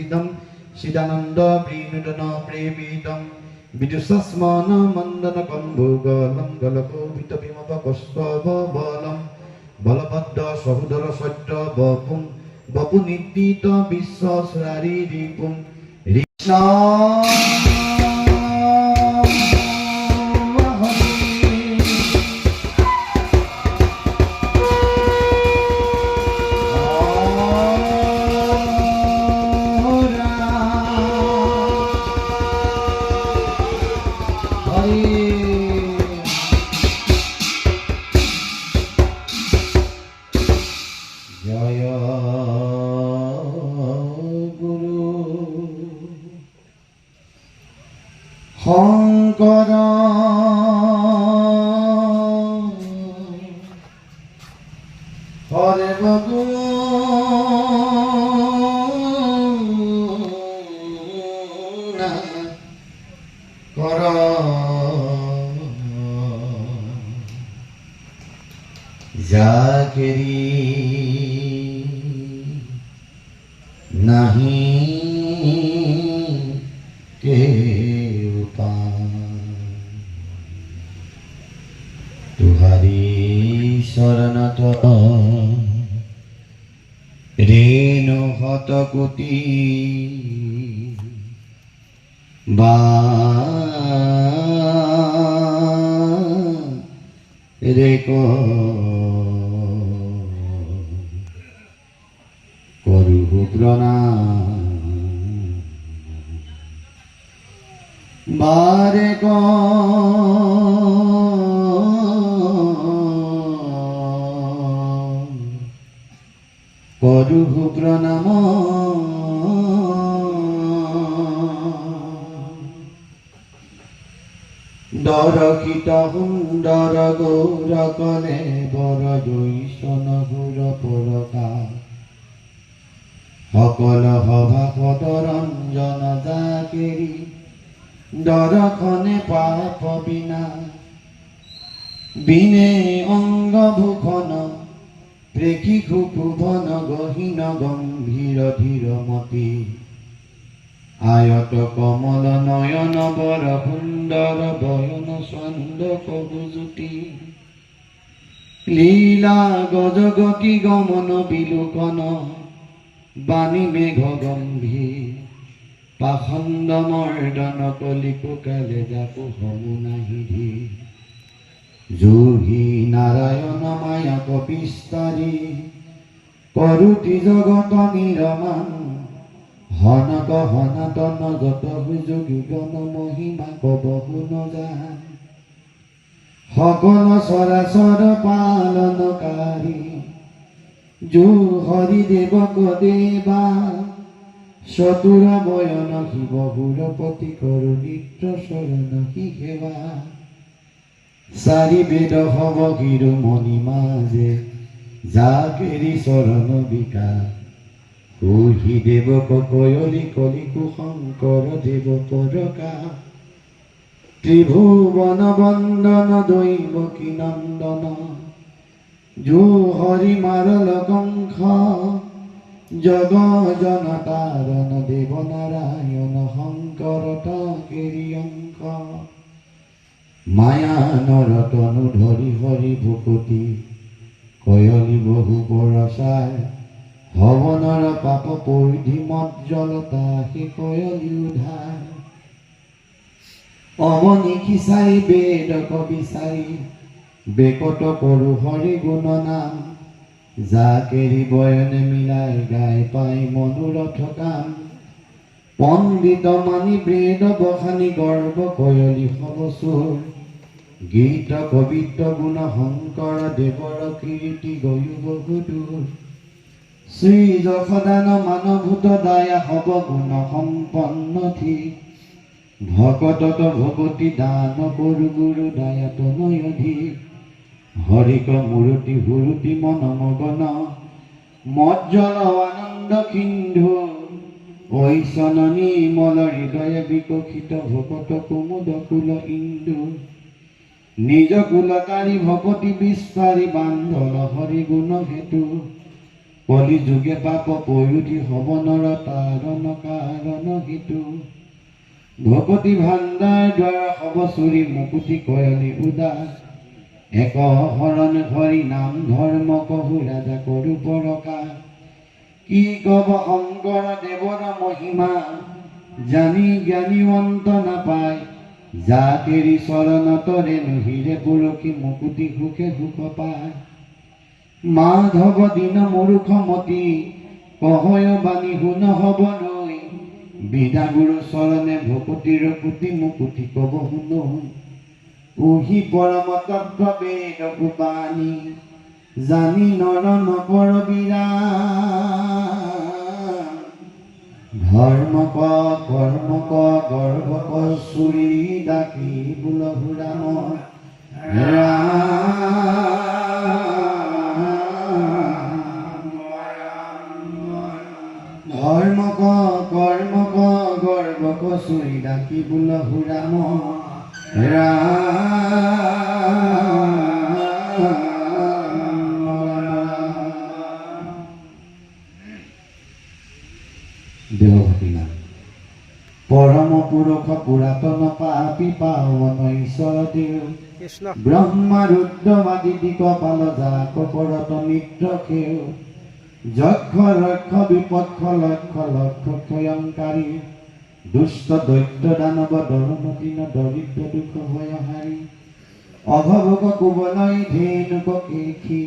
सीदम सिदानंद प्रीनुदन प्रेमीदम विदुषस्मान मंदन कंभुगलम गलकोपित विमपकस्तव बलम बलभद्र सहोदर सत्य बपुम बपु नित्तित विश्वसुरारी दीपुम कृष्ण শংকৰ হৰে বগুণা কৰ জাকেৰি নাহি কে तुहारी शरणत रेणु हत कोटि रे करू प्रणाम बारे करू प्रणाम दरकित सुंदर गौर कले बर जैसन गुर परका सकल सभासद रंजन जाकेरी दरखने पाप बिना बिने अंग भूषण प्रेखी खुभुवन गहीन गंभीर धीरमती आयत कमल नयन बर सुंदर बयन छंद कबुजुटी लीला गजगति गमन बिलोकन बाणी मेघ गंभीर पाखंड मर्दन कलिको काले जाको हमुनाहिधि जोही नारायण मायाक विस्तारी करुति जगत निरमान हनक सनातन जत जोगी गण महिमा कबहु नजान सकल चराचर पालनकारी जो हरिदेवक देवा चतुर बयन शिव गुरपति करु नित्य शरण हि सेवा चारि वेद हव गिरु मणि माझे जाकेरी चरण विकास कहि देवक कयली कलिकु शंकर देव परका त्रिभुवन वंदन दैवकी नंदन जो हरि मारल कंख जग जनतारण देव नारायण शंकर ताकेरी अंक माया नरतनु धरि हरि भुकति कयली बहु बरसाय हवनर पाप परिधि मज्जलता हे कयली उधार अवनि खिसारी वेद कविचारी बेकट करु हरि गुण नाम जाकेरी बयने मिलाई गाय पाई मनुरथ काम पंडित मानी वेद बखानी गर्भ कयली सबसुर गीत कवित्व गुण शंकर देवर कीर्ति गयु बहुदूर श्री যশোদান মানভূত দয়া হব গুণ সম্পন্ন থি ভকতত ভগতি দান করু গুরু দয়া তনয় অধিক হরিক মূরতি হুরুতি মন মগন মজ্জল আনন্দ সিন্ধু ঐশন নির্মল হৃদয় বিকশিত ভকত কুমুদ কুল ইন্দু নিজ কুলকারী ভকতি বিস্তারী বান্ধল হরি গুণ হেতু কলি যুগে পাপ পয়ুধি হব নৰ তাৰণ কাৰণ হিতু ভকতি ভাণ্ডাৰ দ্বাৰ হব চুৰি মুকুতি কয়লি উদাস এক শৰণ হৰি নাম ধৰ্ম কহু ৰাজা কৰো পৰকা কি কব শংকৰ দেৱৰ মহিমা জানি জ্ঞানী অন্ত নাপায় জাকেৰি চৰণতৰে নহিৰে পুৰখী মুকুতি সুখে সুখ পায় মাধৱ দিন মূৰ্খমতি কহয় বাণী শুন হব নৈ বিদা গুৰু চৰণে ভকতিৰ কুটি মুকুতি কব শুনো উহি পৰম তত্ত্ব বেদ গোপানী জানি নৰ নপৰ বিৰাম ধৰ্ম ক কৰ্ম ক গৰ্ভ ক চুৰি ডাকি বুলহু ৰাম ধৰ্ম ক কৰ্ম ক গৰ্ভ ক চুৰি ডাকি বুলহু ৰাম দেৱভূতি নাম পৰম পুৰুষ পুৰাতন পাপী পাৱন ঈশ্বৰ দেৱ ব্ৰহ্মা ৰুদ্ৰবাদী দিকপাল জাক কৰত নিত্ৰ সেউ যক্ষ ৰক্ষ বিপক্ষ লক্ষ লক্ষ ক্ষয়ংকাৰী দুষ্ট দৈত্য দানৱ দৰমদিন দৰিদ্ৰ দুখ ভয়হাৰী অঘভোগ কুবলয় ধেনুক কেশী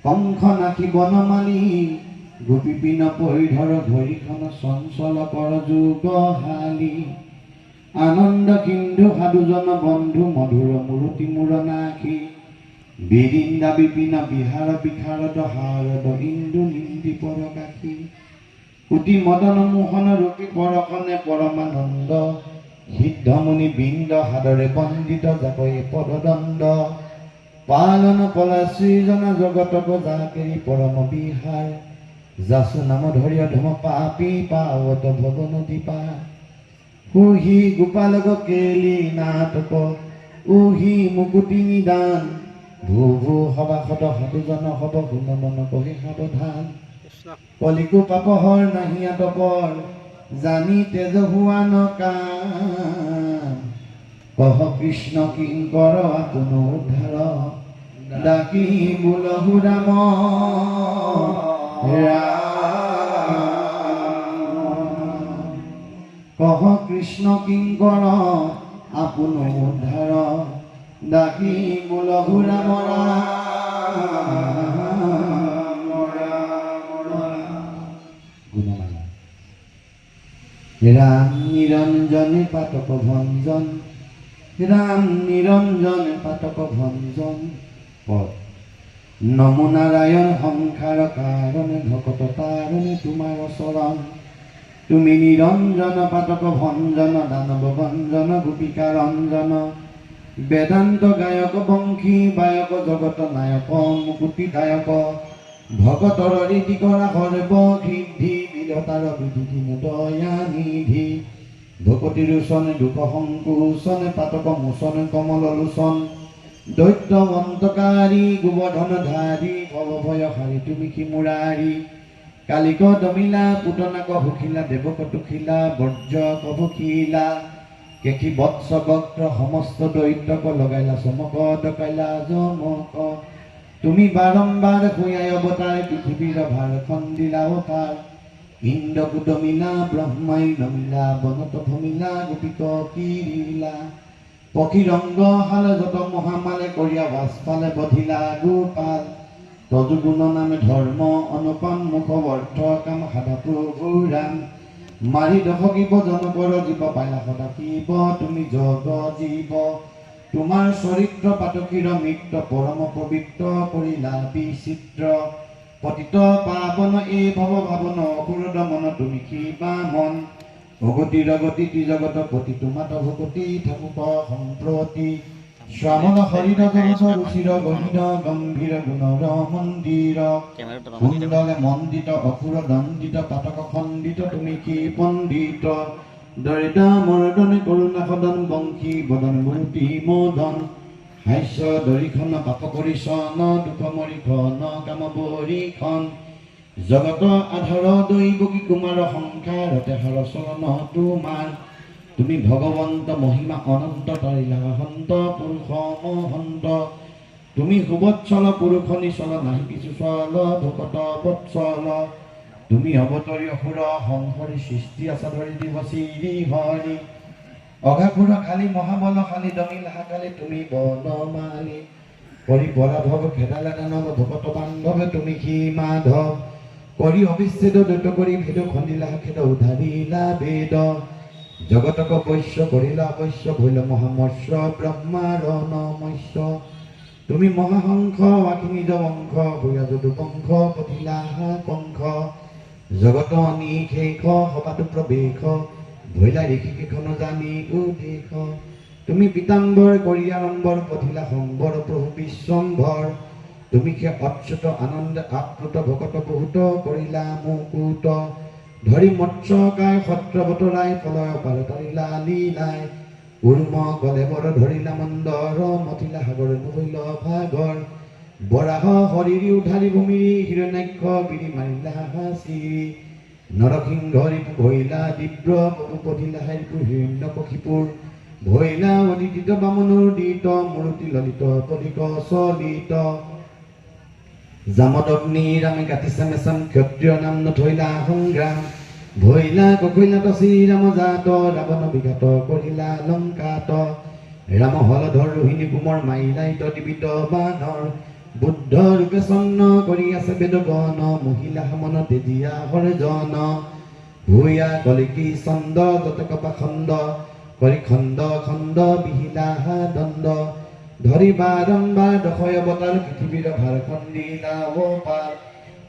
কংস নাকি বনমালী গোপীপিন পৰিধৰ ভৰিখন চঞ্চল কৰ যুগহালী আনন্দ সিন্ধু সাধুজন বন্ধু মধুৰ মূৰতি মূৰ নাখী বিৰিন্দা বিপিন বিহাৰ বিশাৰদ হাৰদ ইন্দু নিন্দি পৰকাশী কুটি মদন মোহন ৰূপী পৰশনে পৰমানন্দ সিদ্ধমুনি বৃন্দ হাদৰে বন্দিত জাকয়ে পদদণ্ড পালন পলা সৃজন জগতক জাকেৰি পৰম বিহাৰ যাচু নাম ধৰি ধম পাপী পাৱত ভৱ নদী পা উহি গোপালক কেলি নাটক উহি মুকুতি নিদান ভূ ভূ সভাসদ সাধুজন হব গুণ মন কহি সাৱধান কলিকো পাপহৰ নাহি আটকৰ জানি তেজ হোৱা নকাম কহ কৃষ্ণ কিংকৰ আপোন উদ্ধাৰ ডাকি বুলহু ৰাম কহ কৃষ্ণ কিংকৰ আপোন উদ্ধাৰ ডাকি বুলহু ৰাম রাম নিরঞ্জনে পাতক ভঞ্জন রাম নিরঞ্জনে পাতক ভঞ্জন পদ নমো নারায়ণ সংসার কারণে ভকত তারণে তোমার শরণ তুমি নিরঞ্জন পাতক ভঞ্জন দানব ভঞ্জন গোপিকা রঞ্জন বেদান্ত গায়ক বংশী বায়ক জগত নায়ক মুকুতি দায়ক ভগতৰ ৰীতি কৰা সৰ্ব সিদ্ধি বিধতাৰ বিধি দয়া নিধি ভকতি ৰোচন দুখ সংকোচন পাতক মোচন কমল লোচন দৈত্য অন্তকাৰী গোবৰ্ধন ধাৰী ভৱ ভয় হাৰি তুমি কি মুৰাৰী কালিক দমিলা পুতনাক সুখিলা দেৱক তুখিলা বৰ্জ কবখিলা কেখি বৎস বক্ৰ সমস্ত দৈত্যক লগাইলা চমক ডকাইলা জমক তুমি বাৰম্বাৰ শুয়াই অৱতাৰ পৃথিৱীৰ ভাৰখন দিলা অপাৰ ইন্দ্ৰকো দমিলা ব্ৰহ্মাই নমিলা বনত ভমিলা গোপিক কিৰিলা পক্ষী ৰংগ হাল যত মহামালে কৰিয়া বাছ পালে বধিলা গোপাল তজুগুণ নামে ধৰ্ম অনুপম মুখ অৰ্থ কাম সাধা প্ৰভু ৰাম মাৰি দশকিব জনকৰ জীৱ পাইলা সদাকিব তুমি জগ জীৱ তোমাৰ চৰিত্ৰ পাতকীৰ মিত্ৰ পৰম পবিত্ৰ কৰিলা বিচিত্ৰ পতিত পাৱন এই ভৱ ভাৱন অসুৰ দমন তুমি কিবা মন ভগতিৰ গতি জগত পতি তোমাত ভকতি থাকুক সম্প্ৰতি শ্যামল হৰিণ জগত ৰুচিৰ গহিৰ গম্ভীৰ গুণৰ মন্দিৰ কুণ্ডলে মণ্ডিত অসুৰ দণ্ডিত পাতক খণ্ডিত তুমি কি পণ্ডিত দৰিদ্ৰ মৰ্দনে কৰুণা সদন বংশী বদন মূৰ্তি মোদন হাস্য দৰিখন পাপ কৰিছন দুখ মৰিখন কাম বৰিখন জগত আধাৰ দৈৱকী কুমাৰ সংসাৰতে হৰ চৰণ তোমাৰ। তুমি ভগৱন্ত মহিমা অনন্ত তৰিলা হন্ত পুৰুষ মহন্ত। তুমি সুবৎসল পুৰুষ নিচল নাহি কিছু চল ভকত বৎসল। তুমি অৱতৰী অসুৰ সংহৰি সৃষ্টি আছা ধৰি দিব চিৰি হৰি। অঘাসুৰ খালি মহাবলশালী দমিল হাকালি তুমি বনমালী। কৰি পৰাভৱ খেদালা দানৱ ভকত বান্ধৱ তুমি সী মাধৱ। কৰি অবিচ্ছেদ দ্বৈত কৰি ভেদ খন্দিলা খেদ উধাৰিলা বেদ। জগতক বৈশ্য কৰিলা অৱশ্য ভৈল মহামৎস্য ব্ৰহ্মাৰ নমস্য। তুমি মহাহংস আখিনিজ বংশ ভূয়া যদু বংশ পঠিলা কংস। জগত নিশেষ সবাতো প্ৰবেশ ভৈলা ঋষি কেখন জানি উদেশ। তুমি পীতাম্বৰ কৰি আড়ম্বৰ পঠিলা সম্বৰ প্ৰভু বিশ্বম্ভৰ। তুমি সে অচ্যুত আনন্দ আপ্লুত ভকত বহুত কৰিলা মুকুত। ধৰি মৎস্যকায় সত্ৰবতৰাই প্ৰলয় পাৰ তৰিলা লীলাই। উৰ্ম গলে বৰ ধৰিলা মন্দৰ মথিলা সাগৰ নভৈল ভাগৰ। বৰাহ হৰিৰি উধাৰি ভূমিৰি হিৰণ্যাক্ষ বিৰি মাৰিলা চিৰি। নৰসিংহ ৰিপু ভৈলা দিব্ৰ বপু পঠিলা হাৰিপু হিৰণ্যকশিপুৰ। ভৈলা অদিতিত বামনুৰ দিত মূৰ্তি ললিত পদিক চলিত। জামদগ্নি ৰামে কাটিছে মেচাম ক্ষত্ৰিয় নাম নথৈলা সংগ্ৰাম। ভৈলা ককৈলাত শ্ৰীৰাম জাত ৰাৱণ বিঘাত কৰিলা লংকাত। ৰাম হলধৰ ৰোহিণী কুমৰ মাইলাইত দিবিত বানৰ। বুদ্ধ ৰূপে চন্ন কৰি আছে বেদগণ মহিলা সমন তেজীয়া হৰজন। ভূয়া কলিকী চন্দ যতক পাখণ্ড কৰি খণ্ড খণ্ড বিহিলা দণ্ড। ধৰি বাৰম্বাৰ দশয় অৱতাৰ পৃথিৱীৰ ভাৰ খণ্ডিলা অপাৰ।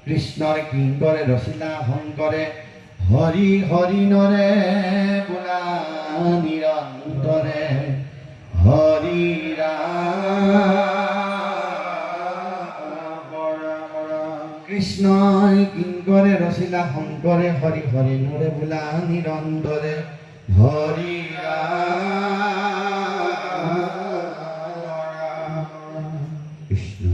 কৃষ্ণৰ কিংকৰে ৰচিলা শংকৰে হৰি হৰি নৰে বোলা নিৰন্তৰে। হৰি কৃষ্ণই কিংকৰে ৰচিলা শংকৰে হৰি হৰি নৰে বোলা নিৰন্তৰে। হৰি কৃষ্ণ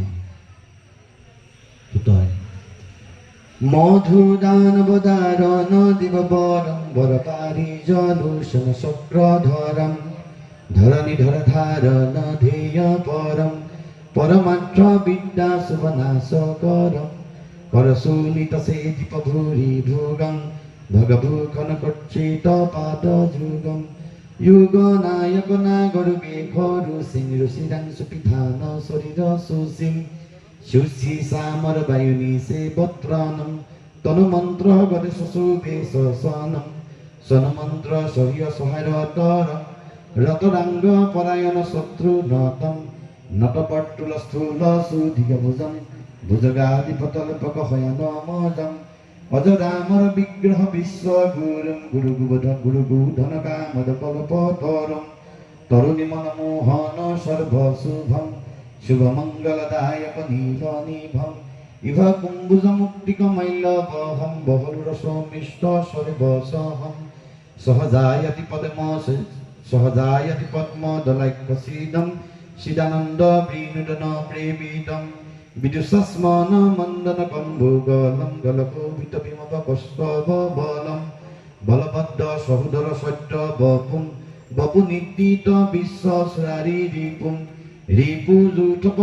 মধুদানবদাৰণ দিব বৰম বৰ পাৰি জলোচন চক্ৰধৰম। ধৰণী ধৰ ধাৰণ ধ্যেয় পৰম পৰমাত্ৰ বিদ্যা শুভনাশ কৰম। কৰসুনিত সে দীপ ভূৰি ভোগম ভগভূষণ কৰ্চিত পাদ যুগম। যুগ নায়ক নাগৰ বেঘৰু সিং ৰুচিৰাং সুপিধান শৰীৰ সুসিং। সুচি চামৰ বায়ুনি সে বত্ৰানম তনু মন্ত্ৰ গতে শশুভে সনম। সন মন্ত্ৰ সহ্য সহায় তৰম ৰতৰাংগ পৰায়ণ শত্ৰু নতম। নটপট্টুল স্থূল সুধিক ভুজম ভুজগাধিপতল্পক শয়ন মজম। অজৰামৰ বিগ্ৰহ বিশ্ব গুৰুম গুৰু গুধন কামদ কল্পতৰম। তৰুণী মনমোহন সৰ্বশুভম শুভমঙ্গলদায়ক নীল নিভম। ইভ কুম্ভুজ মুক্তিক মৈলবহম বহুল রসমিষ্ট সর্বসহম। সহজায়তি পদ্ম দলাক্য শ্রীদম শিদানন্দ বৃণুদন প্রেমিদম। বিদুষস্মন মন্দন কম্ভুগলম গলকোভিত বিমব কস্তব বলম। বলভদ্র সহোদর সত্য বপুম বপু নিদ্দিত বিশ্ব সুরারি রিপুম। রিপু জূথপ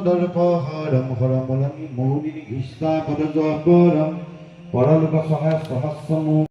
দর্প হরম হরমলনি মৌলিনী ইষ্টা পদ জগরম। পরলোক সহায় সহস্র